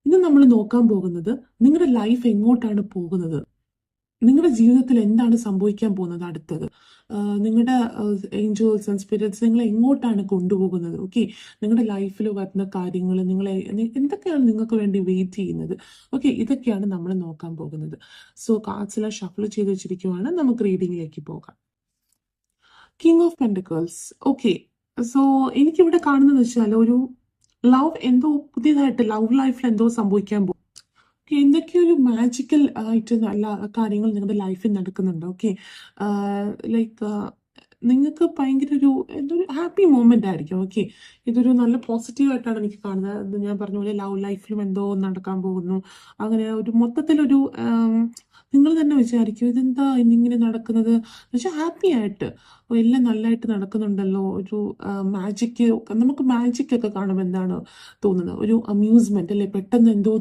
ഇന്ന് നമ്മൾ നോക്കാൻ പോകുന്നത് നിങ്ങളുടെ ലൈഫ് എങ്ങോട്ടാണ് പോകുന്നത്, നിങ്ങളുടെ ജീവിതത്തിൽ എന്താണ് സംഭവിക്കാൻ പോകുന്നത് അടുത്തത്, നിങ്ങളുടെ ഏഞ്ചൽസ് ആൻഡ് സ്പിരിറ്റ്സ് നിങ്ങളെ എങ്ങോട്ടാണ് കൊണ്ടുപോകുന്നത്. ഓക്കെ, നിങ്ങളുടെ ലൈഫിൽ വരുന്ന കാര്യങ്ങൾ എന്തൊക്കെയാണ് നിങ്ങൾക്ക് വേണ്ടി വെയിറ്റ് ചെയ്യുന്നത്. ഓക്കെ, ഇതൊക്കെയാണ് നമ്മൾ നോക്കാൻ പോകുന്നത്. സോ കാർഡ്സ് എല്ലാം ഷഫിൾ ചെയ്ത് വെച്ചിരിക്കുവാണ്. നമുക്ക് റീഡിങ്ങിലേക്ക് പോകാം. King of pentacles. Okay, so എനിക്കിവിടെ കാണുന്നത് വെച്ചാൽ ഒരു ലവ് എന്തോ പുതിയതായിട്ട് ലവ് ലൈഫിൽ എന്തോ സംഭവിക്കാൻ പോകും. എന്തൊക്കെയോ ഒരു മാജിക്കൽ ആയിട്ട് നല്ല കാര്യങ്ങൾ നിങ്ങളുടെ ലൈഫിൽ നടക്കുന്നുണ്ട്. ഓക്കെ, ലൈക്ക് നിങ്ങൾക്ക് ഭയങ്കര ഒരു എന്തോ ഒരു ഹാപ്പി മൂമെന്റ് ആയിരിക്കും. ഓക്കെ, ഇതൊരു നല്ല പോസിറ്റീവ് ആയിട്ടാണ് എനിക്ക് കാണുന്നത്. ഞാൻ പറഞ്ഞ പോലെ ലവ് ലൈഫിലും എന്തോ നടക്കാൻ പോകുന്നു. അങ്ങനെ ഒരു മൊത്തത്തിലൊരു നിങ്ങൾ തന്നെ വിചാരിക്കും ഇതെന്താ ഇന്നിങ്ങനെ നടക്കുന്നത് എന്ന് വെച്ചാൽ ഹാപ്പി ആയിട്ട് എല്ലാം നല്ലതായിട്ട് നടക്കുന്നുണ്ടല്ലോ. ഒരു മാജിക്ക്, നമുക്ക് മാജിക് ഒക്കെ കാണുമ്പോൾ എന്താണ് തോന്നുന്നത്, ഒരു അമ്യൂസ്മെന്റ് അല്ലെ. പെട്ടെന്ന് എന്തോ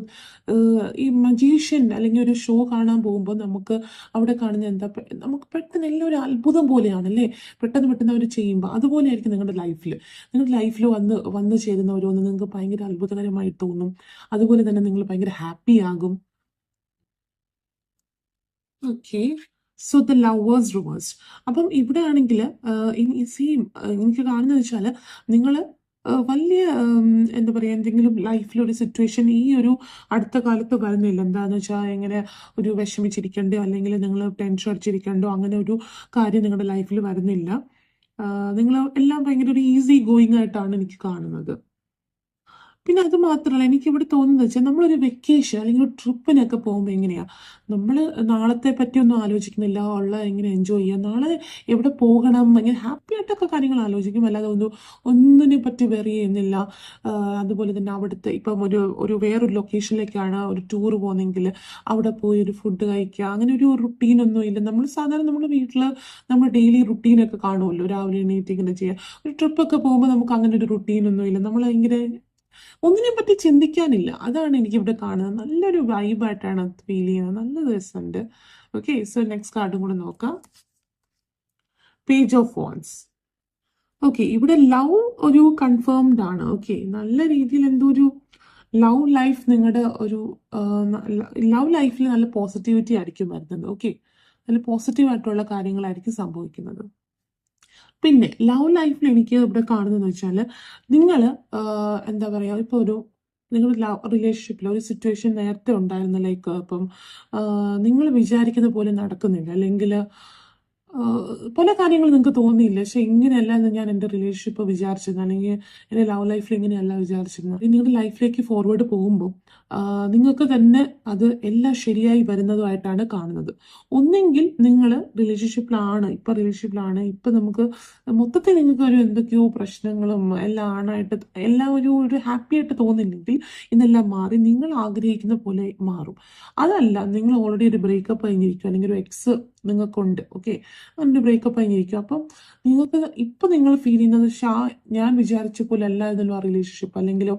ഈ മജീഷ്യൻ അല്ലെങ്കിൽ ഒരു ഷോ കാണാൻ പോകുമ്പോൾ നമുക്ക് അവിടെ കാണുന്ന എന്താ, നമുക്ക് പെട്ടെന്ന് എല്ലാം ഒരു അത്ഭുതം പോലെയാണ് അല്ലേ. പെട്ടെന്ന് പെട്ടെന്ന് അവർ ചെയ്യുമ്പോൾ അതുപോലെ ആയിരിക്കും നിങ്ങളുടെ ലൈഫിൽ വന്ന് ചേരുന്ന ഓരോന്ന് നിങ്ങൾക്ക് ഭയങ്കര അത്ഭുതകരമായി തോന്നും. അതുപോലെ തന്നെ നിങ്ങൾ ഭയങ്കര ഹാപ്പി ആകും. Okay, so the lovers reverse. അപ്പം ഇവിടെ ആണെങ്കിൽ സെയിം എനിക്ക് കാണുന്നത് വെച്ചാൽ നിങ്ങൾ വലിയ എന്താ പറയുക, എന്തെങ്കിലും ലൈഫിലൊരു സിറ്റുവേഷൻ ഈ ഒരു അടുത്ത കാലത്ത് വരുന്നില്ല. എന്താണെന്ന് വെച്ചാൽ എങ്ങനെ ഒരു വിഷമിച്ചിരിക്കണ്ടോ അല്ലെങ്കിൽ നിങ്ങൾ ടെൻഷൻ അടിച്ചിരിക്കണ്ടോ, അങ്ങനെ ഒരു കാര്യം നിങ്ങളുടെ ലൈഫിൽ വരുന്നില്ല. നിങ്ങൾ എല്ലാം ഭയങ്കര ഒരു ഈസി ഗോയിങ് ആയിട്ടാണ് എനിക്ക് കാണുന്നത്. പിന്നെ അത് മാത്രമല്ല, എനിക്കിവിടെ തോന്നുന്നത് വെച്ചാൽ നമ്മളൊരു വെക്കേഷൻ അല്ലെങ്കിൽ ഒരു ട്രിപ്പിനൊക്കെ പോകുമ്പോൾ എങ്ങനെയാണ് നമ്മൾ നാളത്തെ പറ്റിയൊന്നും ആലോചിക്കുന്നില്ല, ഉള്ള എങ്ങനെ എൻജോയ് ചെയ്യുക, നാളെ എവിടെ പോകണം, ഇങ്ങനെ ഹാപ്പി ആയിട്ടൊക്കെ കാര്യങ്ങൾ ആലോചിക്കും. അല്ലാതെ ഒന്നിനെ പറ്റി വെറി ചെയ്യുന്നില്ല. അതുപോലെ തന്നെ അവിടുത്തെ ഇപ്പം ഒരു വേറൊരു ലൊക്കേഷനിലേക്കാണ് ഒരു ടൂർ പോകുന്നെങ്കിൽ അവിടെ പോയി ഒരു ഫുഡ് കഴിക്കുക, അങ്ങനെ ഒരു റുട്ടീനൊന്നും ഇല്ല. നമ്മൾ സാധാരണ നമ്മുടെ വീട്ടിൽ നമ്മൾ ഡെയിലി റുട്ടീനൊക്കെ കാണുമല്ലോ, രാവിലെ എണീറ്റ് ഇങ്ങനെ ചെയ്യുക. ഒരു ട്രിപ്പൊക്കെ പോകുമ്പോൾ നമുക്ക് അങ്ങനെ ഒരു റുട്ടീനൊന്നും ഇല്ല. നമ്മൾ ഭയങ്കര ഒന്നിനെ പറ്റി ചിന്തിക്കാനില്ല. അതാണ് എനിക്ക് ഇവിടെ കാണുന്നത്. നല്ലൊരു വൈബായിട്ടാണ് ഫീൽ ചെയ്യുന്നത്. നല്ല രസമുണ്ട്. ഓക്കെ, സോ നെക്സ്റ്റ് കാർഡും കൂടെ നോക്കാം. Page of wands. ഓക്കെ, ഇവിടെ ലവ് ഒരു കൺഫേംഡ് ആണ്. ഓക്കെ, നല്ല രീതിയിൽ എന്തോ ഒരു ലവ് ലൈഫ്, നിങ്ങളുടെ ഒരു ലവ് ലൈഫിൽ നല്ല പോസിറ്റിവിറ്റി ആയിരിക്കും വരുന്നത്. ഓക്കെ, നല്ല പോസിറ്റീവ് ആയിട്ടുള്ള കാര്യങ്ങളായിരിക്കും സംഭവിക്കുന്നത്. പിന്നെ ലവ് ലൈഫിൽ എനിക്ക് ഇവിടെ കാണുന്നതെന്ന് വെച്ചാൽ നിങ്ങൾ എന്താ പറയുക, ഇപ്പോൾ നിങ്ങൾ ലവ് റിലേഷൻഷിപ്പിൽ ഒരു സിറ്റുവേഷൻ നേരത്തെ ഉണ്ടായിരുന്ന, ലൈക്ക് ഇപ്പം നിങ്ങൾ വിചാരിക്കുന്ന പോലെ നടക്കുന്നില്ല, അല്ലെങ്കിൽ പല കാര്യങ്ങളും നിങ്ങൾക്ക് തോന്നിയില്ല, പക്ഷെ ഇങ്ങനെയല്ല എന്ന് ഞാൻ എൻ്റെ റിലേഷൻഷിപ്പ് വിചാരിച്ചിരുന്നു, അല്ലെങ്കിൽ എൻ്റെ ലവ് ലൈഫിൽ ഇങ്ങനെയല്ല വിചാരിച്ചിരുന്നത്. നിങ്ങളുടെ ലൈഫിലേക്ക് ഫോർവേഡ് പോകുമ്പോൾ നിങ്ങൾക്ക് തന്നെ അത് എല്ലാം ശരിയായി വരുന്നതുമായിട്ടാണ് കാണുന്നത്. ഒന്നെങ്കിൽ നിങ്ങൾ റിലേഷൻഷിപ്പിലാണ് ഇപ്പം നമുക്ക് മൊത്തത്തിൽ നിങ്ങൾക്ക് ഒരു എന്തൊക്കെയോ പ്രശ്നങ്ങളും എല്ലാം ആണായിട്ട് എല്ലാം ഒരു ഹാപ്പി ആയിട്ട് തോന്നില്ലെങ്കിൽ ഇതെല്ലാം മാറി നിങ്ങൾ ആഗ്രഹിക്കുന്ന പോലെ മാറും. അതല്ല, നിങ്ങൾ ഓൾറെഡി ഒരു ബ്രേക്കപ്പ് കഴിഞ്ഞിരിക്കും, അല്ലെങ്കിൽ ഒരു എക്സ് നിങ്ങൾക്കുണ്ട്. ഓക്കെ, അങ്ങനെ ബ്രേക്കപ്പ് കഴിഞ്ഞിരിക്കും. അപ്പം നിങ്ങൾക്ക് ഇപ്പം നിങ്ങൾ ഫീൽ ചെയ്യുന്നത് ഞാൻ വിചാരിച്ച പോലെ അല്ലായിരുന്നല്ലോ ആ റിലേഷൻഷിപ്പ്, അല്ലെങ്കിലോ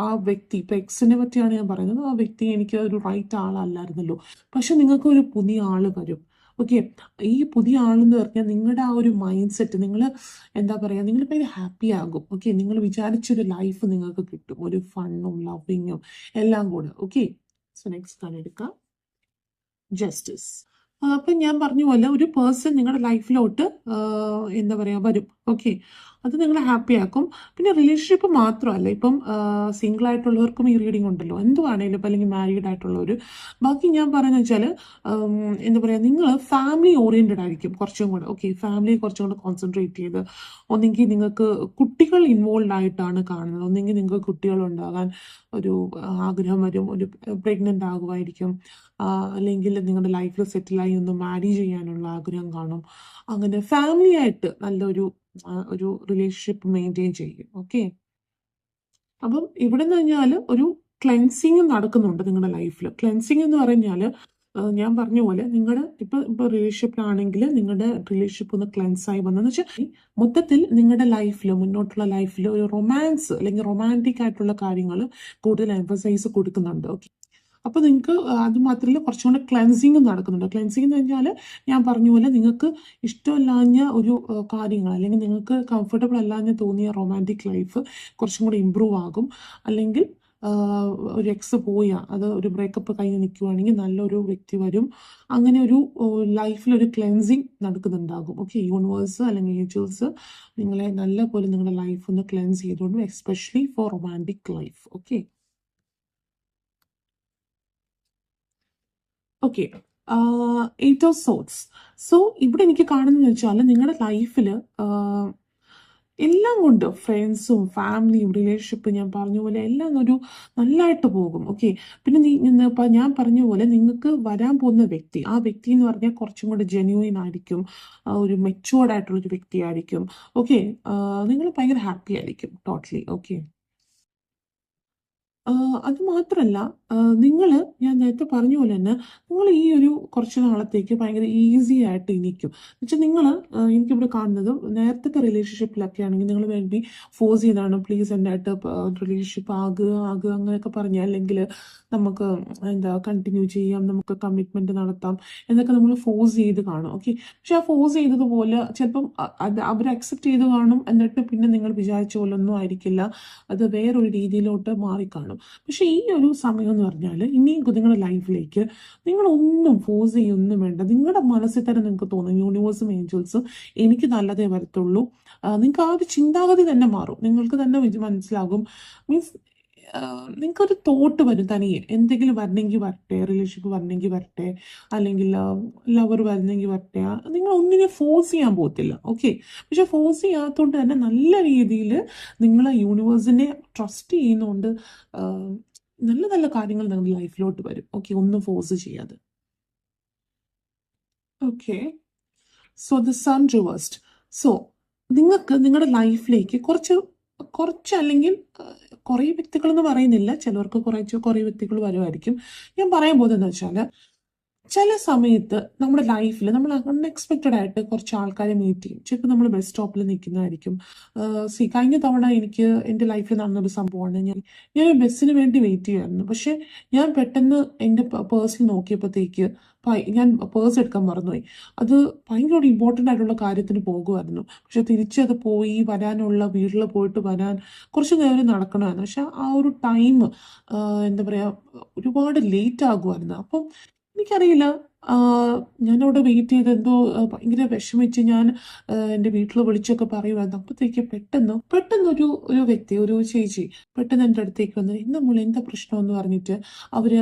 ആ വ്യക്തി, ഇപ്പം എക്സിനെ പറ്റിയാണ് ഞാൻ പറയുന്നത്, ആ വ്യക്തി എനിക്ക് ഒരു റൈറ്റ് ആളല്ലായിരുന്നല്ലോ. പക്ഷെ നിങ്ങൾക്ക് ഒരു പുതിയ ആള് വരും. ഓക്കെ, ഈ പുതിയ ആളെന്ന് പറഞ്ഞാൽ നിങ്ങളുടെ ആ ഒരു മൈൻഡ് സെറ്റ്, നിങ്ങൾ എന്താ പറയുക, നിങ്ങൾ ഭയങ്കര ഹാപ്പി ആകും. ഓക്കെ, നിങ്ങൾ വിചാരിച്ചൊരു ലൈഫ് നിങ്ങൾക്ക് കിട്ടും, ഒരു ഫണ്ണും ലവിങ്ങും എല്ലാം കൂടെ. ഓക്കെ, സോ നെക്സ്റ്റ് കാർഡ് എടുക്കാം. ജസ്റ്റിസ്. അപ്പം ഞാൻ പറഞ്ഞ പോലെ ഒരു പേഴ്സൺ നിങ്ങളുടെ ലൈഫിലോട്ട് എന്താ പറയുക വരും. ഓക്കെ, അത് നിങ്ങളെ ഹാപ്പി ആക്കും. പിന്നെ റിലേഷൻഷിപ്പ് മാത്രമല്ല, ഇപ്പം സിംഗിൾ ആയിട്ടുള്ളവർക്കും ഈ റീഡിംഗ് ഉണ്ടല്ലോ, എന്തുവാണേലും ഇപ്പം, അല്ലെങ്കിൽ മാരീഡ് ആയിട്ടുള്ളവർ. ബാക്കി ഞാൻ പറയുന്നത് വെച്ചാൽ എന്താ പറയുക, നിങ്ങൾ ഫാമിലി ഓറിയൻറ്റഡ് ആയിരിക്കും കുറച്ചും കൂടെ. ഓക്കെ, ഫാമിലിയെ കുറച്ചും കൂടെ കോൺസെൻട്രേറ്റ് ചെയ്ത്, ഒന്നെങ്കിൽ നിങ്ങൾക്ക് കുട്ടികൾ ഇൻവോൾവ് ആയിട്ടാണ് കാണുന്നത്, ഒന്നെങ്കിൽ നിങ്ങൾക്ക് കുട്ടികൾ ഉണ്ടാകാൻ ഒരു ആഗ്രഹം വരും, ഒരു പ്രഗ്നൻ്റ് ആകുമായിരിക്കും, അല്ലെങ്കിൽ നിങ്ങളുടെ ലൈഫിൽ സെറ്റിലായി ഒന്ന് മാരി ചെയ്യാനുള്ള ആഗ്രഹം കാണും. അങ്ങനെ ഫാമിലി ആയിട്ട് നല്ലൊരു ഒരു റിലേഷൻഷിപ്പ് മെയിൻറ്റെയിൻ ചെയ്യും. ഓക്കെ, അപ്പം ഇവിടെ നിന്ന് കഴിഞ്ഞാൽ ഒരു ക്ലെൻസിങ് നടക്കുന്നുണ്ട് നിങ്ങളുടെ ലൈഫിൽ. ക്ലെൻസിങ് എന്ന് പറഞ്ഞാൽ ഞാൻ പറഞ്ഞ പോലെ നിങ്ങളുടെ ഇപ്പൊ റിലേഷൻഷിപ്പിലാണെങ്കിൽ നിങ്ങളുടെ റിലേഷൻഷിപ്പ് ഒന്ന് ക്ലെൻസായി വന്നെന്ന് വെച്ചാൽ മൊത്തത്തിൽ നിങ്ങളുടെ ലൈഫിൽ, മുന്നോട്ടുള്ള ലൈഫിൽ ഒരു റൊമാൻസ് അല്ലെങ്കിൽ റൊമാൻറ്റിക് ആയിട്ടുള്ള കാര്യങ്ങൾ കൂടുതൽ എംഫസൈസ് കൊടുക്കുന്നുണ്ട്. ഓക്കെ, അപ്പോൾ നിങ്ങൾക്ക് അത് മാത്രമല്ല കുറച്ചും കൂടെ ക്ലെൻസിങ് നടക്കുന്നുണ്ട്. ക്ലെൻസിങ് എന്ന് പറഞ്ഞാൽ ഞാൻ പറഞ്ഞ പോലെ നിങ്ങൾക്ക് ഇഷ്ടമല്ലാഞ്ഞ ഒരു കാര്യങ്ങൾ, അല്ലെങ്കിൽ നിങ്ങൾക്ക് കംഫർട്ടബിൾ അല്ലാഞ്ഞ തോന്നിയ റൊമാൻറ്റിക് ലൈഫ് കുറച്ചും കൂടി ഇമ്പ്രൂവ് ആകും. അല്ലെങ്കിൽ ഒരു എക്സ് പോയാൽ അത് ഒരു ബ്രേക്കപ്പ് കഴിഞ്ഞ് നിൽക്കുവാണെങ്കിൽ നല്ലൊരു വ്യക്തി വരും. അങ്ങനെ ഒരു ലൈഫിലൊരു ക്ലെൻസിങ് നടക്കുന്നുണ്ടാകും. ഓക്കെ, യൂണിവേഴ്സ് അല്ലെങ്കിൽ ഏഞ്ചൽസ് നിങ്ങളെ നല്ല പോലെ നിങ്ങളുടെ ലൈഫ് ഒന്ന് ക്ലെൻസ് ചെയ്തുകൊണ്ടും, especially for romantic life. Okay okay 8 of Swords. So ഇവിടെ എനിക്ക് കാണുന്നത് വെച്ചാൽ നിങ്ങളുടെ ലൈഫിൽ എല്ലാം കൊണ്ട് ഫ്രണ്ട്സും ഫാമിലിയും റിലേഷൻഷിപ്പ് ഞാൻ പറഞ്ഞ പോലെ എല്ലാം ഒരു നല്ലതായിട്ട് പോകും. ഓക്കെ, പിന്നെ ഞാൻ പറഞ്ഞ പോലെ നിങ്ങൾക്ക് വരാൻ പോകുന്ന വ്യക്തി, ആ വ്യക്തി എന്ന് പറഞ്ഞാൽ കുറച്ചും കൂടെ ജെന്യൂൻ ആയിരിക്കും, ഒരു മെച്ചുവേർഡ് ആയിട്ടുള്ളൊരു വ്യക്തിയായിരിക്കും. ഓക്കെ, നിങ്ങൾ ഭയങ്കര ഹാപ്പി ആയിരിക്കും ടോട്ടലി. ഓക്കെ, അത് മാത്രമല്ല, നിങ്ങൾ ഞാൻ നേരത്തെ പറഞ്ഞ പോലെ തന്നെ നിങ്ങൾ ഈ ഒരു കുറച്ച് നാളത്തേക്ക് ഭയങ്കര ഈസി ആയിട്ട് ഇരിക്കും. എന്നുവെച്ചാൽ നിങ്ങൾ എനിക്കിവിടെ കാണുന്നത് നേരത്തെ റിലേഷൻഷിപ്പിലൊക്കെ ആണെങ്കിൽ നിങ്ങൾ വേണ്ടി ഫോഴ്സ് ചെയ്താണ്, പ്ലീസ് എൻ്റെ ആയിട്ട് റിലേഷൻഷിപ്പ് ആകുക ആകുക അങ്ങനെയൊക്കെ പറഞ്ഞാൽ, അല്ലെങ്കിൽ നമുക്ക് എന്താ കണ്ടിന്യൂ ചെയ്യാം, നമുക്ക് കമ്മിറ്റ്മെൻറ്റ് നടത്താം എന്നൊക്കെ നമ്മൾ ഫോഴ്സ് ചെയ്ത് കാണും. ഓക്കെ, പക്ഷെ ആ ഫോഴ്സ് ചെയ്തതുപോലെ ചിലപ്പം അത് അവർ അക്സെപ്റ്റ് ചെയ്ത് കാണും, എന്നിട്ട് പിന്നെ നിങ്ങൾ വിചാരിച്ച പോലെ ഒന്നും ആയിരിക്കില്ല, അത് വേറൊരു രീതിയിലോട്ട് മാറിക്കാണും. പക്ഷെ ഈ ഒരു സമയം എന്ന് പറഞ്ഞാൽ ഇനിയും നിങ്ങളുടെ ലൈഫിലേക്ക് നിങ്ങളൊന്നും ഫോഴ്സ് ചെയ്യൊന്നും വേണ്ട. നിങ്ങളുടെ മനസ്സിൽ തന്നെ നിങ്ങൾക്ക് തോന്നും യൂണിവേഴ്സും ഏഞ്ചൽസും എനിക്ക് നല്ലതേ വരത്തുള്ളൂ. നിങ്ങൾക്ക് ആ ഒരു ചിന്താഗതി തന്നെ മാറും. നിങ്ങൾക്ക് തന്നെ മനസ്സിലാകും, മീൻസ് നിങ്ങൾക്കൊരു തോട്ട് വരും തനിയെ, എന്തെങ്കിലും വരണമെങ്കിൽ വരട്ടെ, റിലേഷൻഷിപ്പ് വരണമെങ്കിൽ വരട്ടെ, അല്ലെങ്കിൽ ലവർ വരുന്നെങ്കിൽ വരട്ടെ, നിങ്ങൾ ഒന്നിനെ ഫോഴ്സ് ചെയ്യാൻ പോകത്തില്ല. ഓക്കെ, പക്ഷെ ഫോഴ്സ് ചെയ്യാത്തതുകൊണ്ട് തന്നെ നല്ല രീതിയിൽ നിങ്ങൾ യൂണിവേഴ്സിനെ ട്രസ്റ്റ് ചെയ്യുന്നതുകൊണ്ട് നല്ല നല്ല കാര്യങ്ങൾ നിങ്ങളുടെ ലൈഫിലോട്ട് വരും. ഓക്കെ, ഒന്നും ഫോഴ്സ് ചെയ്യാതെ. Okay, so the sun reversed. So നിങ്ങൾക്ക് നിങ്ങളുടെ ലൈഫിലേക്ക് കുറച്ച് അല്ലെങ്കിൽ കുറേ വ്യക്തികളെന്ന് പറയുന്നില്ല, ചിലർക്ക് കുറേ വ്യക്തികൾ വരുമായിരിക്കും. ഞാൻ പറയാൻ പോകുന്നത് എന്താ വെച്ചാൽ, ചില സമയത്ത് നമ്മുടെ ലൈഫിൽ നമ്മൾ അൺഎക്സ്പെക്റ്റഡ് ആയിട്ട് കുറച്ച് ആൾക്കാരെ മീറ്റ് ചെയ്യും. ചിലപ്പോൾ നമ്മൾ ബസ് സ്റ്റോപ്പിൽ നിൽക്കുന്നതായിരിക്കും. കഴിഞ്ഞ തവണ എനിക്ക് എൻ്റെ ലൈഫിൽ നടന്നൊരു സംഭവമാണ്. ഞാൻ ബസ്സിന് വേണ്ടി വെയിറ്റ് ചെയ്യുമായിരുന്നു. പക്ഷേ ഞാൻ പെട്ടെന്ന് എൻ്റെ പേഴ്സിൽ നോക്കിയപ്പോഴത്തേക്ക് ഞാൻ പേഴ്സ് എടുക്കാൻ മറന്നുപോയി. അത് ഭയങ്കര ഇമ്പോർട്ടൻ്റ് ആയിട്ടുള്ള കാര്യത്തിന് പോകുമായിരുന്നു. പക്ഷെ തിരിച്ചത് പോയി വരാനുള്ള, വീട്ടിൽ പോയിട്ട് വരാൻ കുറച്ച് നേരം നടക്കണമായിരുന്നു. പക്ഷെ ആ ഒരു ടൈം എന്താ പറയുക, ഒരുപാട് ലേറ്റ് ആകുമായിരുന്നു. അപ്പം എനിക്കറിയില്ല, ഞാനവിടെ വെയിറ്റ് ചെയ്ത് എന്തോ ഭയങ്കര വിഷമിച്ച് ഞാൻ എൻ്റെ വീട്ടിൽ വിളിച്ചൊക്കെ പറയുമായിരുന്നു. അപ്പോഴത്തേക്ക് പെട്ടെന്നൊരു വ്യക്തി, ഒരു ചേച്ചി പെട്ടെന്ന് എൻ്റെ അടുത്തേക്ക് വന്ന്, ഇന്ന് മോളെ എന്താ പ്രശ്നമെന്ന് പറഞ്ഞിട്ട് അവർ,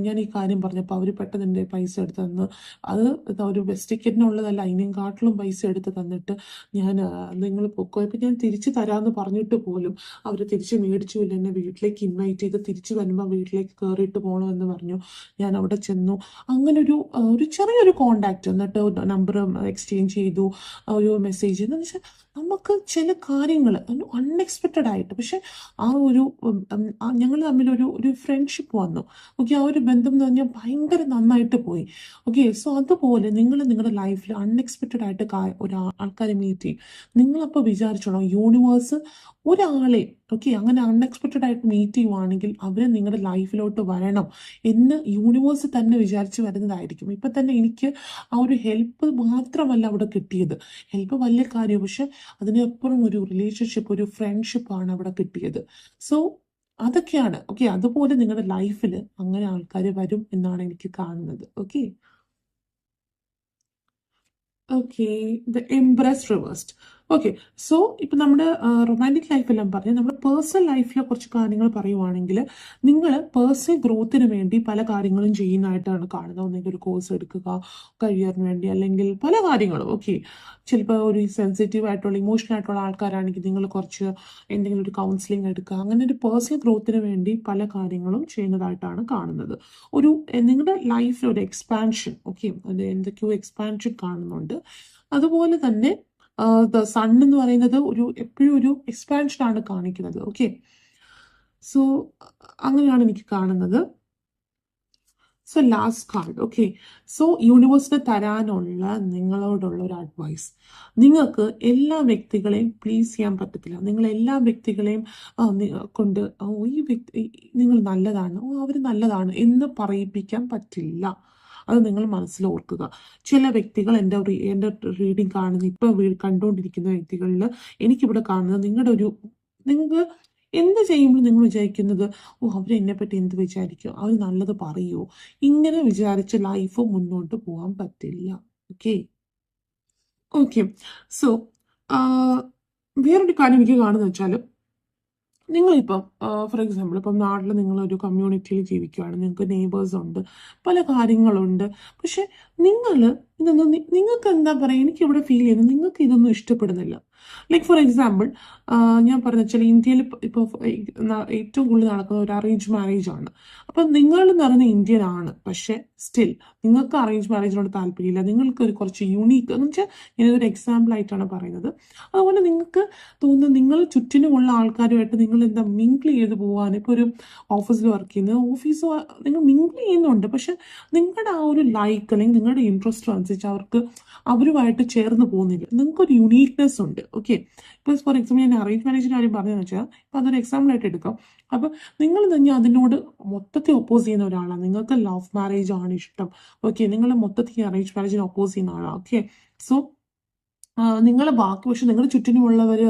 ഞാൻ ഈ കാര്യം പറഞ്ഞപ്പോൾ അവർ പെട്ടെന്ന് എൻ്റെ പൈസ എടുത്ത് തന്ന്, അത് ഒരു ബസ് ടിക്കറ്റിനുള്ളതല്ല, അതിനെയും കാട്ടിലും പൈസ എടുത്ത് തന്നിട്ട്, ഞാൻ നിങ്ങൾ പൊക്കോയപ്പോൾ ഞാൻ തിരിച്ച് തരാമെന്ന് പറഞ്ഞിട്ട് പോലും അവർ തിരിച്ച് മേടിച്ചില്ല. എന്നെ വീട്ടിലേക്ക് ഇൻവൈറ്റ് ചെയ്ത് തിരിച്ച് വരുമ്പോൾ വീട്ടിലേക്ക് കയറിയിട്ട് പോകണമെന്ന് പറഞ്ഞു. ഞാൻ അവിടെ ചെന്നു. അങ്ങനെ ഒരു ചെറിയൊരു കോണ്ടാക്ട്, എന്നിട്ട് നമ്പർ എക്സ്ചേഞ്ച് ചെയ്തു, ഒരു മെസ്സേജ്. എന്ന് വെച്ചാൽ നമുക്ക് ചില കാര്യങ്ങൾ അൺഎക്സ്പെക്റ്റഡ് ആയിട്ട്, പക്ഷെ ആ ഒരു ഞങ്ങൾ തമ്മിലൊരു ഫ്രണ്ട്ഷിപ്പ് വന്നു. ഓക്കെ, ആ ഒരു ബന്ധം എന്ന് പറഞ്ഞാൽ ഭയങ്കര നന്നായിട്ട് പോയി. ഓക്കെ, സോ അതുപോലെ നിങ്ങൾ നിങ്ങളുടെ ലൈഫിൽ അൺഎക്സ്പെക്റ്റഡ് ആയിട്ട് ആൾക്കാരെ മീറ്റ് ചെയ്യും. നിങ്ങളപ്പോൾ വിചാരിച്ചോളാം, യൂണിവേഴ്സ് ഒരാളെ, ഓക്കെ, അങ്ങനെ അൺഎക്സ്പെക്റ്റഡ് ആയിട്ട് മീറ്റ് ചെയ്യുവാണെങ്കിൽ അവർ നിങ്ങളുടെ ലൈഫിലോട്ട് വരണം എന്ന് യൂണിവേഴ്സ് തന്നെ വിചാരിച്ച് വരുന്നതായിരിക്കും. ഇപ്പം തന്നെ എനിക്ക് ആ ഒരു ഹെൽപ്പ് മാത്രമല്ല അവിടെ കിട്ടിയത്, ഹെൽപ്പ് വലിയ കാര്യം, പക്ഷെ അതിനപ്പുറം ഒരു റിലേഷൻഷിപ്പ്, ഒരു ഫ്രണ്ട്ഷിപ്പാണ് അവിടെ കിട്ടിയത്. സോ അതൊക്കെയാണ്. ഓക്കെ, അതുപോലെ നിങ്ങളുടെ ലൈഫിൽ അങ്ങനെ ആൾക്കാർ വരും എന്നാണ് എനിക്ക് കാണുന്നത്. Okay okay the empress reversed. Okay, so ഇപ്പം നമ്മുടെ റൊമാൻറ്റിക് ലൈഫെല്ലാം പറഞ്ഞ് നമ്മുടെ പേഴ്സണൽ ലൈഫിലെ കുറച്ച് കാര്യങ്ങൾ പറയുവാണെങ്കിൽ, നിങ്ങൾ പേഴ്സണൽ ഗ്രോത്തിന് വേണ്ടി പല കാര്യങ്ങളും ചെയ്യുന്നതായിട്ടാണ് കാണുന്നത്. ഒന്നെങ്കിൽ ഒരു കോഴ്സ് എടുക്കുക കരിയറിന് വേണ്ടി, അല്ലെങ്കിൽ പല കാര്യങ്ങളും. ഓക്കെ, ചിലപ്പോൾ ഒരു സെൻസിറ്റീവ് ആയിട്ടുള്ള ഇമോഷണൽ ആയിട്ടുള്ള ആൾക്കാരാണെങ്കിൽ നിങ്ങൾ കുറച്ച് എന്തെങ്കിലും ഒരു കൗൺസിലിംഗ് എടുക്കുക. അങ്ങനെ ഒരു പേഴ്സണൽ ഗ്രോത്തിന് വേണ്ടി പല കാര്യങ്ങളും ചെയ്യുന്നതായിട്ടാണ് കാണുന്നത്. നിങ്ങളുടെ ലൈഫിൽ ഒരു എക്സ്പാൻഷൻ, ഓക്കെ, എന്തൊക്കെയോ എക്സ്പാൻഷൻ കാണുന്നുണ്ട്. അതുപോലെ തന്നെ ദ സൺ എന്ന് പറയുന്നത് എപ്പോഴും ഒരു എക്സ്പാൻഷൻ ആണ് കാണിക്കുന്നത്. ഓക്കെ, സോ അങ്ങനെയാണ് എനിക്ക് കാണുന്നത്. So last card. Okay, so യൂണിവേഴ്സിന് തരാനുള്ള നിങ്ങളോടുള്ള ഒരു അഡ്വൈസ്, നിങ്ങൾക്ക് എല്ലാ വ്യക്തികളെയും പ്ലീസ് ചെയ്യാൻ പറ്റത്തില്ല. നിങ്ങൾ എല്ലാ വ്യക്തികളെയും കൊണ്ട് ഈ വ്യക്തി നിങ്ങൾ നല്ലതാണ്, അവർ നല്ലതാണ് എന്ന് പറയിപ്പിക്കാൻ പറ്റില്ല. അത് നിങ്ങൾ മനസ്സിൽ ഓർക്കുക. ചില വ്യക്തികൾ എൻ്റെ റീഡിങ് കാണുന്ന, ഇപ്പം കണ്ടുകൊണ്ടിരിക്കുന്ന വ്യക്തികളിൽ എനിക്കിവിടെ കാണുന്നത്, നിങ്ങൾക്ക് എന്ത് ചെയ്യുമ്പോൾ നിങ്ങൾ വിചാരിക്കുന്നത് ഓ അവരെന്നെ പറ്റി എന്ത് വിചാരിക്കും, അവർ നല്ലത് പറയുമോ, ഇങ്ങനെ വിചാരിച്ച് ലൈഫ് മുന്നോട്ട് പോകാൻ പറ്റില്ല. ഓക്കെ ഓക്കെ സോ വേറൊരു കാര്യം എനിക്ക് കാണുന്നത് വെച്ചാൽ നിങ്ങളിപ്പം ഫോർ എക്സാമ്പിൾ ഇപ്പം നാട്ടിൽ നിങ്ങളൊരു കമ്മ്യൂണിറ്റിയിൽ ജീവിക്കുകയാണ്, നിങ്ങൾക്ക് നെയ്ബേഴ്സ് ഉണ്ട്, പല കാര്യങ്ങളുണ്ട്. പക്ഷെ നിങ്ങൾ ഇതൊന്നും നിങ്ങൾക്ക് എന്താ പറയുക, എനിക്കിവിടെ ഫീൽ ചെയ്യുന്നത് നിങ്ങൾക്ക് ഇതൊന്നും ഇഷ്ടപ്പെടുന്നില്ല. ലൈക്ക് ഫോർ എക്സാമ്പിൾ ഞാൻ പറഞ്ഞ വെച്ചാൽ ഇന്ത്യയിൽ ഇപ്പോൾ ഏറ്റവും കൂടുതൽ നടക്കുന്ന ഒരു അറേഞ്ച് മാരേജ് ആണ്. അപ്പം നിങ്ങൾ എന്ന് പറയുന്ന ഇന്ത്യൻ ആണ്, പക്ഷെ സ്റ്റിൽ നിങ്ങൾക്ക് അറേഞ്ച് മാരേജിനോട് താല്പര്യമില്ല, നിങ്ങൾക്ക് ഒരു കുറച്ച് യൂണീക്ക് എന്ന് വെച്ചാൽ ഞാനൊരു എക്സാമ്പിൾ ആയിട്ടാണ് പറയുന്നത്. അതുപോലെ നിങ്ങൾക്ക് തോന്നുന്നു നിങ്ങൾ ചുറ്റിനുമുള്ള ആൾക്കാരുമായിട്ട് നിങ്ങൾ എന്താ മിങ്കിൾ ചെയ്ത് പോകാൻ. ഇപ്പോൾ ഒരു ഓഫീസിൽ വർക്ക് ചെയ്യുന്നത് നിങ്ങൾ മിങ്കിൾ ചെയ്യുന്നുണ്ട്, പക്ഷെ നിങ്ങളുടെ ആ ഒരു ലൈക്ക് അല്ലെങ്കിൽ നിങ്ങളുടെ ഇൻട്രസ്റ്റ് അനുസരിച്ച് അവരുമായിട്ട് ചേർന്ന് പോകുന്നില്ല. നിങ്ങൾക്കൊരു യുണീക്നെസ് ഉണ്ട്. ഓക്കെ ഇപ്പോൾ ഫോർ എക്സാമ്പിൾ ഞാൻ അറേഞ്ച് മാരേജിൻ്റെ കാര്യം പറഞ്ഞതെന്ന് വെച്ചാൽ ഇപ്പം അതൊരു എക്സാമ്പിൾ ആയിട്ട് എടുക്കാം. അപ്പം നിങ്ങൾ തന്നെ അതിനോട് മൊത്തത്തിൽ ഒപ്പോസ് ചെയ്യുന്ന ഒരാളാണ്, നിങ്ങൾക്ക് ലവ് മാരേജ് ആണ് ഇഷ്ടം. ഓക്കെ നിങ്ങൾ മൊത്തത്തിൽ അറേഞ്ച് മാരേജിനെ ഒപ്പോസ് ചെയ്യുന്ന ആളാണ്. ഓക്കെ സോ നിങ്ങളെ ബാക്കി പക്ഷെ നിങ്ങളുടെ ചുറ്റിനുമുള്ളവർ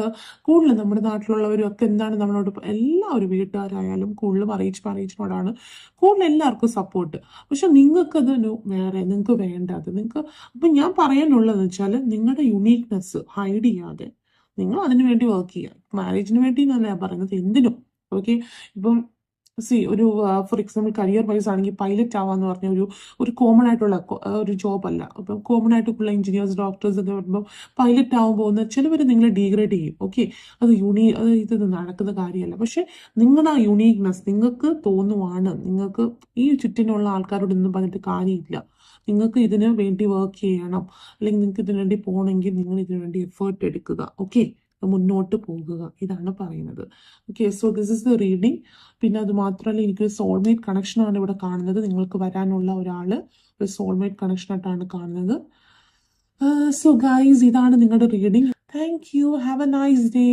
കൂടുതലും നമ്മുടെ നാട്ടിലുള്ളവരും ഒക്കെ എന്താണ് നമ്മളോട് എല്ലാവരും വീട്ടുകാരായാലും കൂടുതലും അറേഞ്ച് മാരേജിനോടാണ് കൂടുതൽ എല്ലാവർക്കും സപ്പോർട്ട്. പക്ഷെ നിങ്ങൾക്കത് വേറെ നിങ്ങൾക്ക് വേണ്ടത് നിങ്ങൾക്ക്. അപ്പം ഞാൻ പറയാനുള്ളതെന്ന് വെച്ചാൽ നിങ്ങളുടെ യുണീക്നെസ് ഹൈഡ് ചെയ്യാതെ നിങ്ങൾ അതിനു വേണ്ടി വർക്ക് ചെയ്യുക. മാരേജിന് വേണ്ടി എന്നല്ല പറയുന്നത്, എന്തിനും. ഓക്കെ ഇപ്പം ഒരു ഫോർ എക്സാമ്പിൾ കരിയർ വൈസ് ആണെങ്കിൽ പൈലറ്റ് ആവാന്ന് പറഞ്ഞ ഒരു കോമൺ ആയിട്ടുള്ള ഒരു ജോബ് അല്ല. അപ്പം കോമൺ ആയിട്ടുള്ള എഞ്ചിനീയേഴ്സ് ഡോക്ടേഴ്സ് ഒക്കെ വരുമ്പോൾ പൈലറ്റ് ആവാൻ പോകുന്ന ചിലവർ നിങ്ങളെ ഡീഗ്രേഡ് ചെയ്യും. ഓക്കെ അത് ഇത് നടക്കുന്ന കാര്യമല്ല. പക്ഷെ നിങ്ങളുടെ ആ യുണീക്നെസ് നിങ്ങൾക്ക് തോന്നുവാണ്, നിങ്ങൾക്ക് ഈ ചുറ്റിനുള്ള ആൾക്കാരോട് ഒന്നും പറഞ്ഞിട്ട് കാര്യമില്ല, നിങ്ങൾക്ക് ഇതിന് വേണ്ടി വർക്ക് ചെയ്യണം, അല്ലെങ്കിൽ നിങ്ങൾക്ക് ഇതിനു വേണ്ടി പോകണമെങ്കിൽ നിങ്ങൾ ഇതിനു വേണ്ടി എഫേർട്ട് എടുക്കുക. ഓക്കെ മുന്നോട്ട് പോകുക, ഇതാണ് പറയുന്നത്. Okay so this is the reading. പിന്നെ അത് മാത്രമല്ല എനിക്കൊരു സോൾമേറ്റ് കണക്ഷനാണ് ഇവിടെ കാണുന്നത്. നിങ്ങൾക്ക് വരാനുള്ള ഒരാൾ ഒരു സോൾമേറ്റ് കണക്ഷനായിട്ടാണ് കാണുന്നത്. സോ ഗൈസ് ഇതാണ് നിങ്ങളുടെ reading. Thank you, have A nice day.